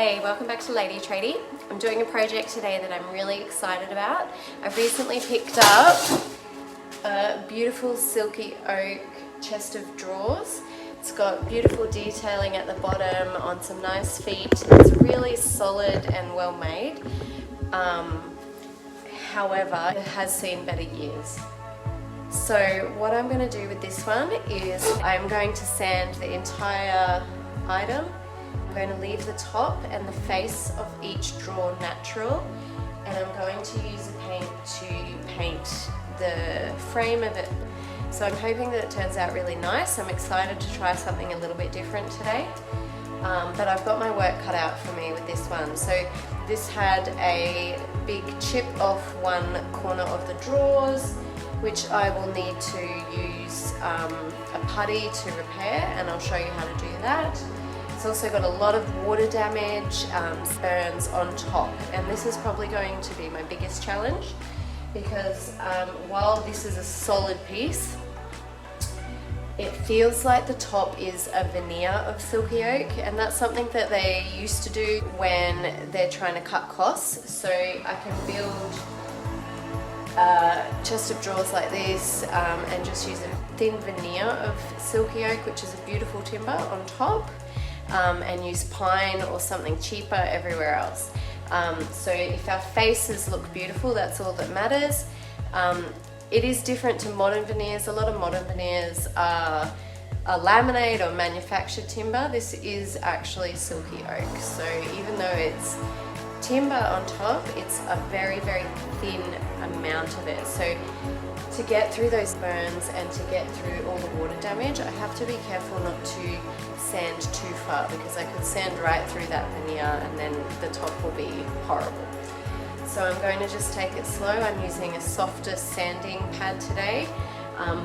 Hey, welcome back to Lady Tradie. I'm doing a project today that I'm really excited about. I've recently picked up a beautiful silky oak chest of drawers. It's got beautiful detailing at the bottom on some nice feet. It's really solid and well made. However, it has seen better years. So what I'm going to do with this one is I'm going to sand the entire item. I'm going to leave the top and the face of each drawer natural, and I'm going to use a paint to paint the frame of it. So I'm hoping that it turns out really nice. I'm excited to try something a little bit different today, but I've got my work cut out for me with this one. So this had a big chip off one corner of the drawers, which I will need to use a putty to repair, and I'll show you how to do that. It's also got a lot of water damage, burns on top, and this is probably going to be my biggest challenge because while this is a solid piece, it feels like the top is a veneer of silky oak, and that's something that they used to do when they're trying to cut costs. So I can build a chest of drawers like this and just use a thin veneer of silky oak, which is a beautiful timber, on top. And use pine or something cheaper everywhere else. So if our faces look beautiful, that's all that matters. It is different to modern veneers. A lot of modern veneers are laminate or manufactured timber. This is actually silky oak. So even though it's timber on top, it's a very, very thin amount of it. So to get through those burns and to get through all the water damage, I have to be careful not to sand too far, because I could sand right through that veneer and then the top will be horrible. So I'm going to just take it slow. I'm using a softer sanding pad today,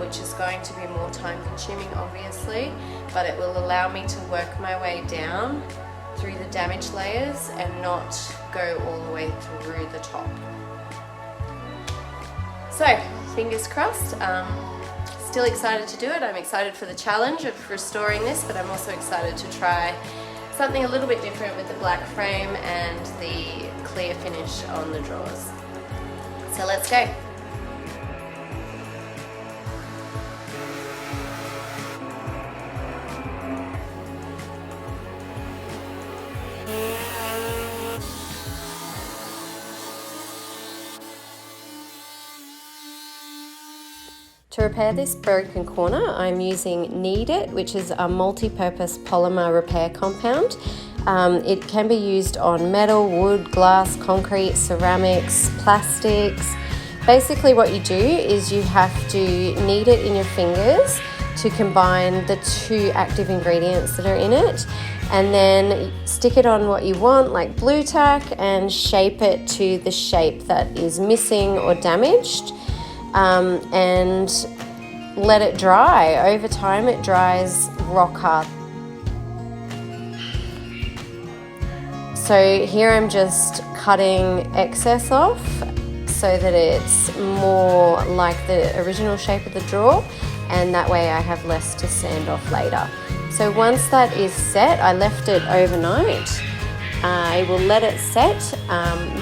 which is going to be more time consuming obviously, but it will allow me to work my way down through the damaged layers and not go all the way through the top. So fingers crossed. Still excited to do it. I'm excited for the challenge of restoring this, but I'm also excited to try something a little bit different with the black frame and the clear finish on the drawers. So let's go. To repair this broken corner, I'm using Knead It, which is a multi-purpose polymer repair compound. It can be used on metal, wood, glass, concrete, ceramics, plastics. Basically what you do is you have to knead it in your fingers to combine the two active ingredients that are in it, and then stick it on what you want, like blue tack, and shape it to the shape that is missing or damaged. And let it dry. Over time it dries rock hard. So here I'm just cutting excess off so that it's more like the original shape of the drawer, and that way I have less to sand off later. So once that is set, I left it overnight. I will let it set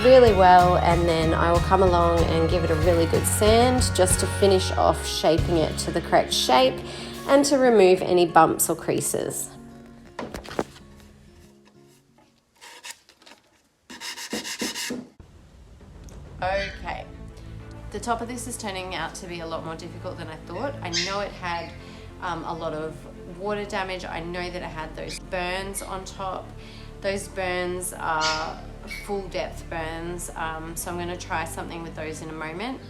really well, and then I will come along and give it a really good sand just to finish off shaping it to the correct shape and to remove any bumps or creases. Okay, the top of this is turning out to be a lot more difficult than I thought. I know it had a lot of water damage. I know that it had those burns on top. Those burns are full depth burns, so I'm going to try something with those in a moment.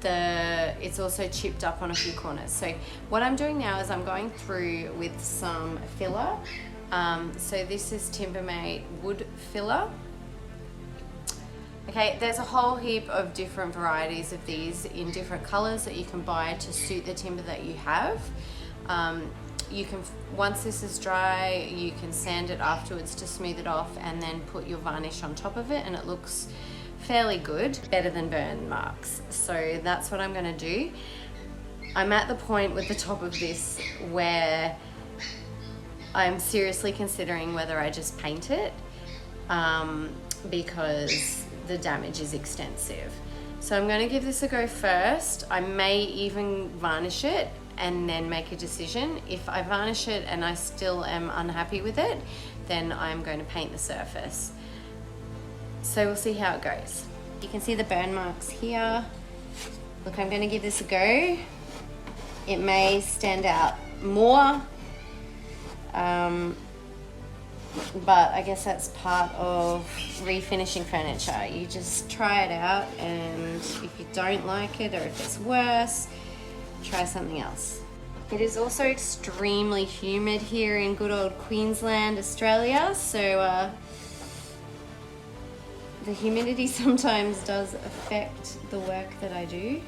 It's also chipped up on a few corners. So what I'm doing now is I'm going through with some filler. So this is Timbermate wood filler. Okay, there's a whole heap of different varieties of these in different colors that you can buy to suit the timber that you have. You can, once this is dry, you can sand it afterwards to smooth it off and then put your varnish on top of it, and it looks fairly good, better than burn marks. So that's what I'm going to do. I'm at the point with the top of this where I'm seriously considering whether I just paint it because the damage is extensive. So I'm going to give this a go first. I may even varnish it and then make a decision. If I varnish it and I still am unhappy with it, then I'm going to paint the surface. So we'll see how it goes. You can see the burn marks here. Look, I'm going to give this a go. It may stand out more, but I guess that's part of refinishing furniture. You just try it out, and if you don't like it or if it's worse, try something else. It is also extremely humid here in good old Queensland, Australia, so the humidity sometimes does affect the work that I do.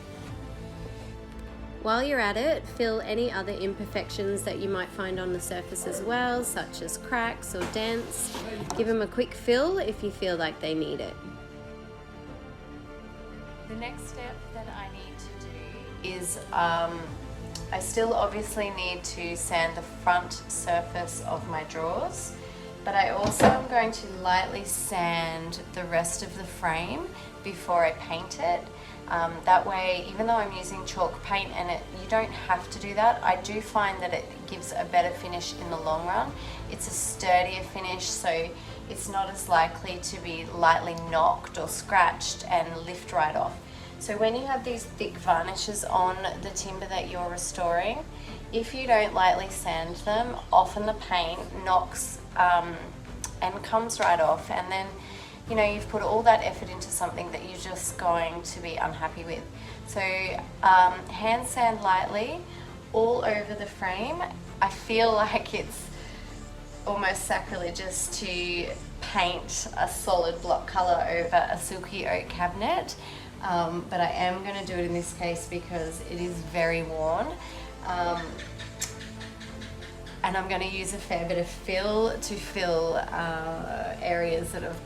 While you're at it, fill any other imperfections that you might find on the surface as well, such as cracks or dents. Give them a quick fill if you feel like they need it. The next step that I need to do is I still obviously need to sand the front surface of my drawers, but I also am going to lightly sand the rest of the frame before I paint it. That way, even though I'm using chalk paint and you don't have to do that, I do find that it gives a better finish in the long run. It's a sturdier finish, so it's not as likely to be lightly knocked or scratched and lift right off. So when you have these thick varnishes on the timber that you're restoring, if you don't lightly sand them, often the paint knocks and comes right off, and then you know, you've put all that effort into something that you're just going to be unhappy with. So hand sand lightly all over the frame. I feel like it's almost sacrilegious to paint a solid block color over a silky oak cabinet, but I am going to do it in this case because it is very worn. And I'm going to use a fair bit of fill to fill areas that have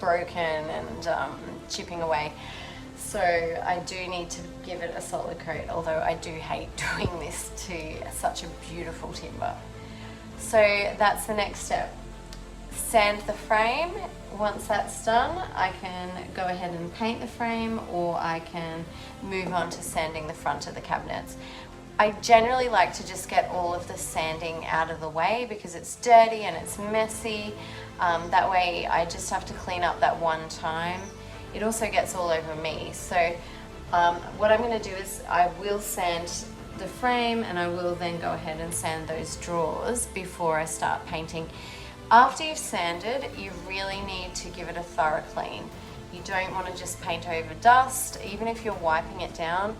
broken and chipping away. So I do need to give it a solid coat, although I do hate doing this to such a beautiful timber. So that's the next step. Sand the frame. Once that's done, I can go ahead and paint the frame, or I can move on to sanding the front of the cabinets. I generally like to just get all of the sanding out of the way because it's dirty and it's messy. That way I just have to clean up that one time. It also gets all over me. So what I'm going to do is I will sand the frame, and I will then go ahead and sand those drawers before I start painting. After you've sanded, you really need to give it a thorough clean. You don't want to just paint over dust. Even if you're wiping it down,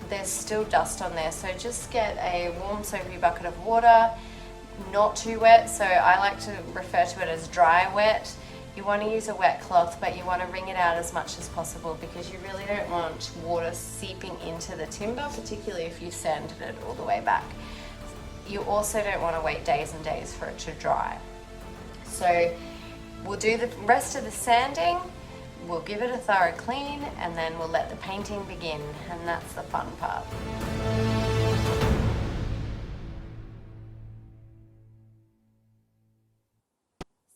there's still dust on there, so just get a warm soapy bucket of water, not too wet, so I like to refer to it as dry wet. You want to use a wet cloth, but you want to wring it out as much as possible because you really don't want water seeping into the timber, particularly if you've sanded it all the way back. You also don't want to wait days and days for it to dry. So we'll do the rest of the sanding, we'll give it a thorough clean, and then we'll let the painting begin, and that's the fun part.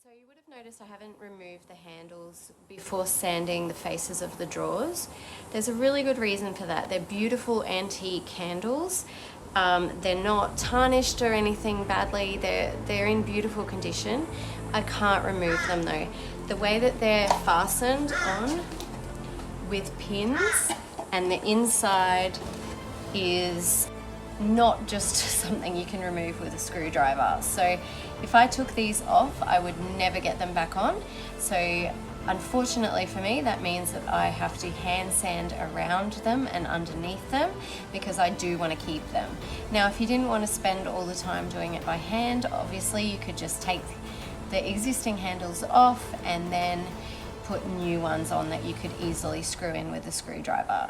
So you would have noticed I haven't removed the handles before sanding the faces of the drawers. There's a really good reason for that. They're beautiful antique handles. They're not tarnished or anything badly. They're in beautiful condition. I can't remove them though. The way that they're fastened on with pins, and the inside is not just something you can remove with a screwdriver. So if I took these off, I would never get them back on. So unfortunately for me, that means that I have to hand sand around them and underneath them because I do want to keep them. Now, if you didn't want to spend all the time doing it by hand, obviously you could just take the existing handles off and then put new ones on that you could easily screw in with a screwdriver.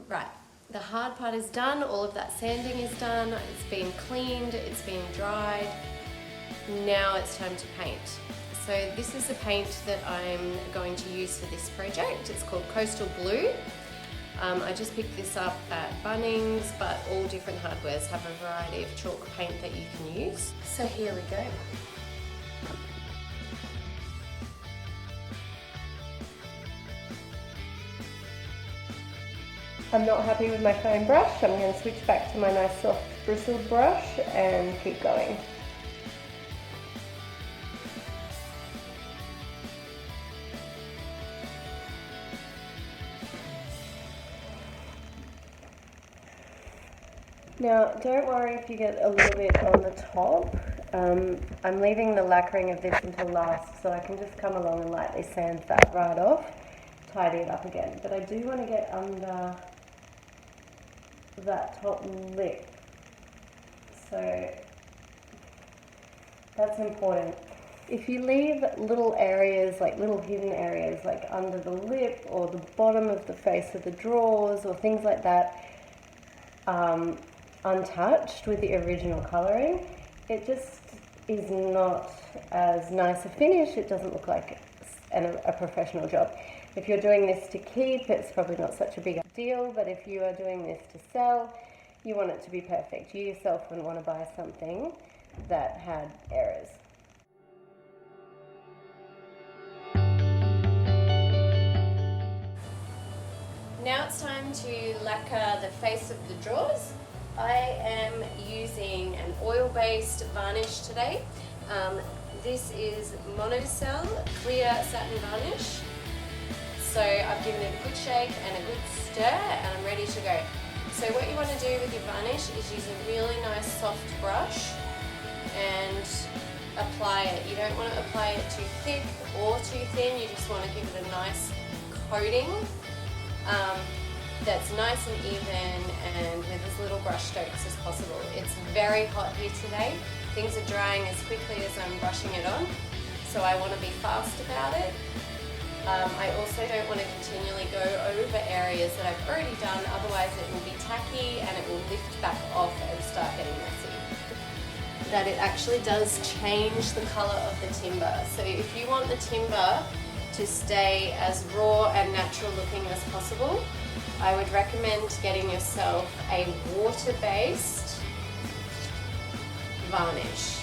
Right, the hard part is done, all of that sanding is done, it's been cleaned, it's been dried. Now it's time to paint. So this is the paint that I'm going to use for this project. It's called Coastal Blue. I just picked this up at Bunnings, but all different hardwares have a variety of chalk paint that you can use. So here we go. I'm not happy with my foam brush. I'm going to switch back to my nice soft bristled brush and keep going. Now, don't worry if you get a little bit on the top. I'm leaving the lacquering of this until last, so I can just come along and lightly sand that right off, tidy it up again. But I do want to get under that top lip, so that's important. If you leave little areas, like little hidden areas, like under the lip or the bottom of the face of the drawers or things like that, untouched with the original colouring, it just is not as nice a finish. It doesn't look like a professional job. If you're doing this to keep, it's probably not such a big deal, but if you are doing this to sell, you want it to be perfect. You yourself wouldn't want to buy something that had errors. Now it's time to lacquer the face of the drawers. I am using an oil-based varnish today. This is Monocell Clear Satin Varnish. So I've given it a good shake and a good stir, and I'm ready to go. So what you want to do with your varnish is use a really nice soft brush and apply it. You don't want to apply it too thick or too thin, you just want to give it a nice coating that's nice and even and with as little brush strokes as possible. It's very hot here today. Things are drying as quickly as I'm brushing it on, so I want to be fast about it. I also don't want to continually go over areas that I've already done, otherwise it will be tacky and it will lift back off and start getting messy. That it actually does change the colour of the timber. So if you want the timber to stay as raw and natural looking as possible, I would recommend getting yourself a water-based varnish.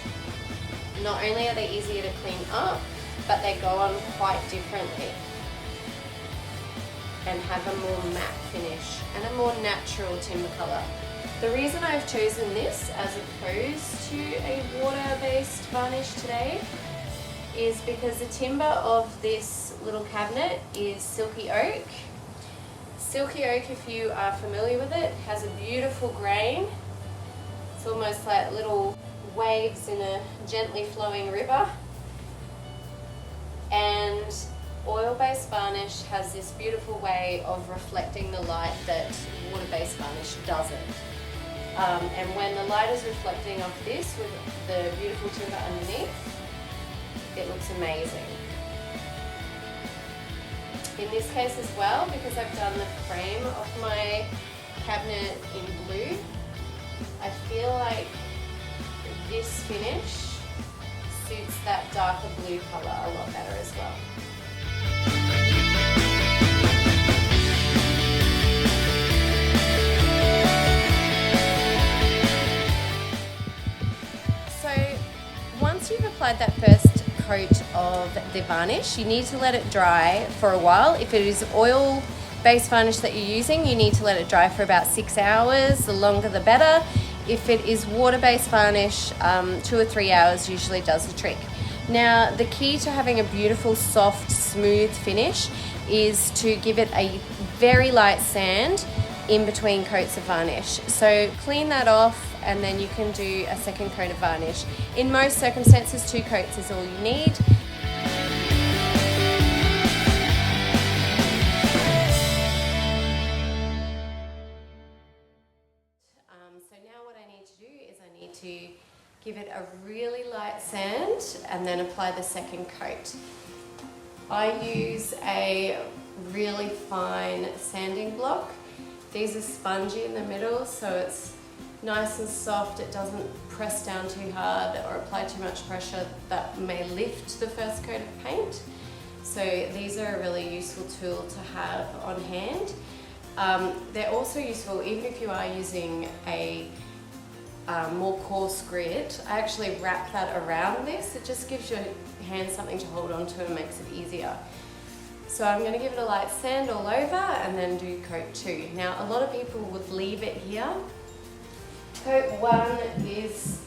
Not only are they easier to clean up, but they go on quite differently and have a more matte finish and a more natural timber colour. The reason I've chosen this as opposed to a water-based varnish today is because the timber of this little cabinet is Silky oak. Silky oak, if you are familiar with it, has a beautiful grain. It's almost like little waves in a gently flowing river. And oil-based varnish has this beautiful way of reflecting the light that water-based varnish doesn't. And when the light is reflecting off this with the beautiful timber underneath, it looks amazing. In this case as well, because I've done the frame of my cabinet in blue, I feel like this finish suits that darker blue colour a lot better as well. So once you've applied that first coat of the varnish, you need to let it dry for a while. If it is oil-based varnish that you're using, you need to let it dry for about 6 hours. The longer the better. If it is water-based varnish, 2 or 3 hours usually does the trick. Now, the key to having a beautiful, soft, smooth finish is to give it a very light sand in between coats of varnish. So clean that off and then you can do a second coat of varnish. In most circumstances, 2 coats is all you need. So now what I need to do is I need to give it a really light sand and then apply the second coat. I use a really fine sanding block. These are spongy in the middle, so it's nice and soft. It doesn't press down too hard or apply too much pressure that may lift the first coat of paint. So these are a really useful tool to have on hand. They're also useful even if you are using a more coarse grit. I actually wrap that around this. It just gives your hand something to hold on to and makes it easier. So I'm going to give it a light sand all over and then do coat 2. Now a lot of people would leave it here. Coat 1 is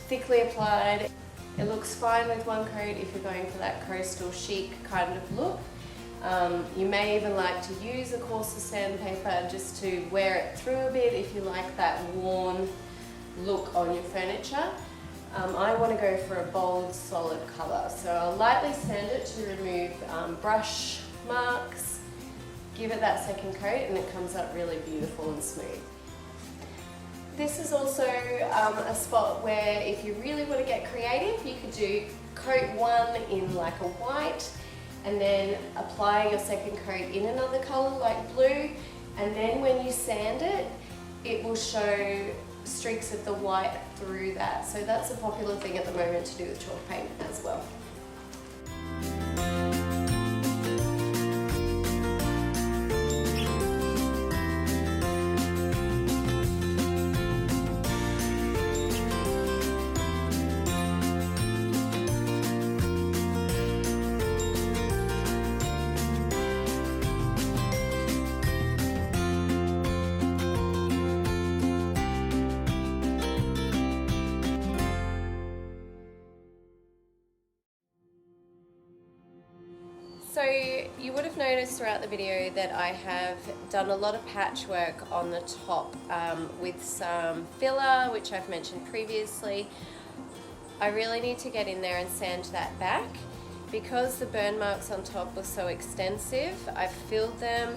thickly applied. It looks fine with one coat if you're going for that coastal chic kind of look. You may even like to use a coarser sandpaper just to wear it through a bit if you like that worn look on your furniture. I want to go for a bold, solid colour, so I'll lightly sand it to remove brush marks, give it that second coat, and it comes up really beautiful and smooth. This is also a spot where if you really want to get creative, you could do coat 1 in like a white, and then apply your second coat in another colour like blue, and then when you sand it, it will show streaks of the white through that. So that's a popular thing at the moment to do with chalk paint as well. So you would have noticed throughout the video that I have done a lot of patchwork on the top with some filler, which I've mentioned previously. I really need to get in there and sand that back. Because the burn marks on top were so extensive, I've filled them,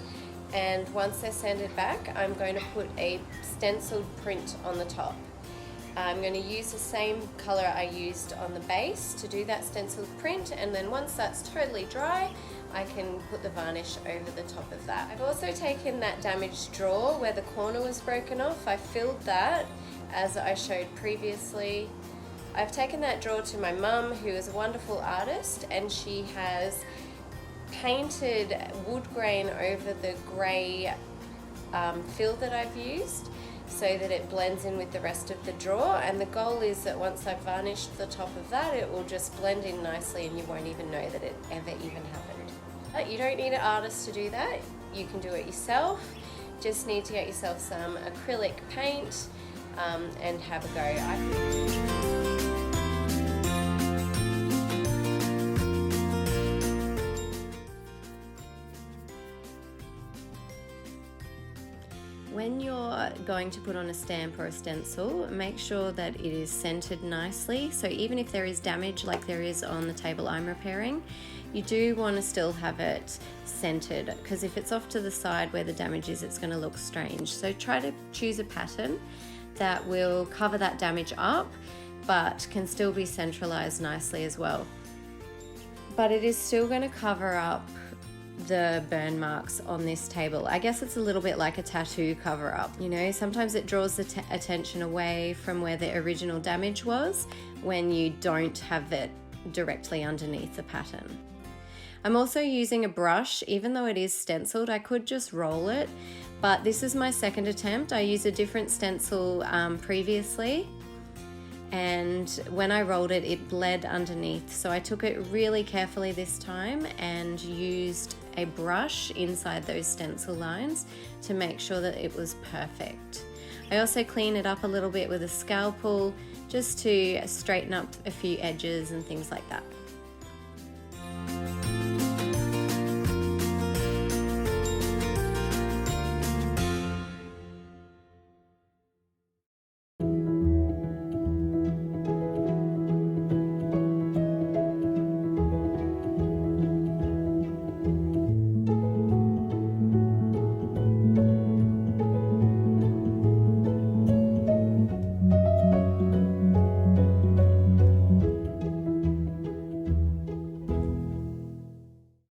and once they're sanded back, I'm going to put a stenciled print on the top. I'm going to use the same colour I used on the base to do that stenciled print, and then once that's totally dry, I can put the varnish over the top of that. I've also taken that damaged drawer where the corner was broken off. I filled that as I showed previously. I've taken that drawer to my mum, who is a wonderful artist, and she has painted wood grain over the grey fill that I've used, so that it blends in with the rest of the drawer, and the goal is that once I've varnished the top of that, it will just blend in nicely and you won't even know that it ever even happened. But you don't need an artist to do that, you can do it yourself. Just need to get yourself some acrylic paint and have a go. When you're going to put on a stamp or a stencil, make sure that it is centered nicely. So even if there is damage like there is on the table I'm repairing, you do want to still have it centered, because if it's off to the side where the damage is, it's going to look strange. So try to choose a pattern that will cover that damage up, but can still be centralized nicely as well. But it is still going to cover up the burn marks on this table. I guess it's a little bit like a tattoo cover up, you know, sometimes it draws the attention away from where the original damage was when you don't have it directly underneath the pattern. I'm also using a brush. Even though it is stenciled, I could just roll it, but this is my second attempt. I used a different stencil previously, and when I rolled it, it bled underneath. So I took it really carefully this time and used a brush inside those stencil lines to make sure that it was perfect. I also clean it up a little bit with a scalpel just to straighten up a few edges and things like that.